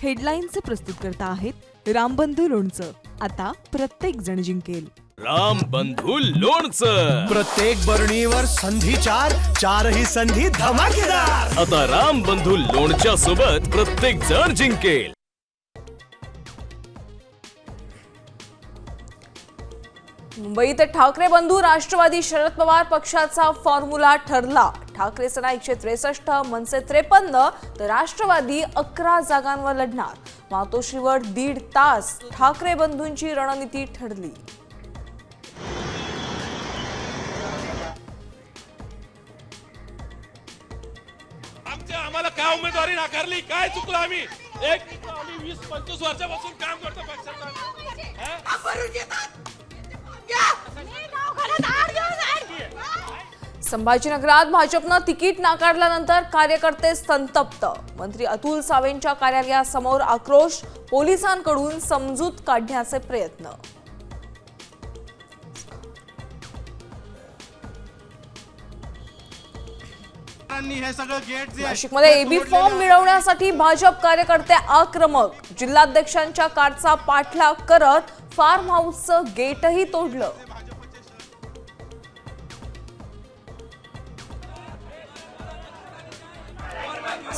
हेडलाईनचे प्रस्तुतकर्ता आहेत रामबंधू लोणचं. आता प्रत्येक जण जिंकेल. रामबंधू लोणचं. प्रत्येक बरणीवर संधी चार, चारही संधी धमाकेदार. आता रामबंधू लोणच्या सोबत प्रत्येक जण जिंकेल. मुंबईत ठाकरे बंधू राष्ट्रवादी शरद पवार पक्षाचा फॉर्म्युला ठरला. ठाकरे सेना 163, मनसे 53 तर राष्ट्रवादी 11 जागांवर लढणार. मातोश्रीवर 1.5 तास ठाकरे बंधूंची रणनीती ठरली. आम्हाला काय उमेदवारी नाकारली, काय चुकलं आम्ही? आम्ही 20-25 वर्षापासून काम करतो पक्षाचं. संभाजीनगरात भाजपनं तिकीट नाकारल्यानंतर कार्यकर्ते संतप्त. मंत्री अतुल सावेंच्या कार्यालयासमोर आक्रोश. पोलिसांकडून समजूत काढण्याचे प्रयत्न. नाशिकमध्ये एबी फॉर्म मिळवण्यासाठी भाजप कार्यकर्ते आक्रमक. जिल्हाध्यक्षांच्या कारचा पाठलाग करत फार्म हाऊसचं गेटही तोडलं.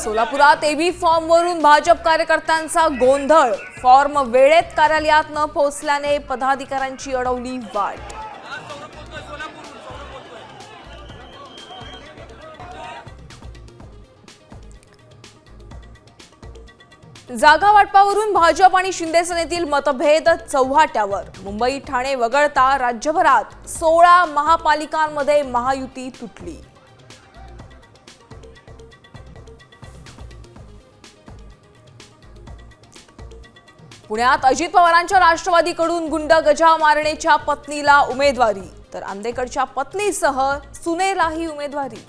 सोलापुरात एबी फॉर्म वरून भाजप कार्यकर्त्यांचा गोंधळ. फॉर्म वेळेत कार्यालयात न पोहोचल्याने पदाधिकाऱ्यांची अडवली वाट. जागा वाटपावरून भाजप आणि शिंदे सेनेतील मतभेद चव्हाट्यावर. मुंबई, ठाणे वगळता राज्यभरात 16 महापालिकांमध्ये महायुती तुटली. पुण्यात अजित पवारांच्या राष्ट्रवादीकडून गुंड गजा मारणेच्या पत्नीला उमेदवारी तर आंदेकडच्या पत्नीसह सुनेलाही उमेदवारी.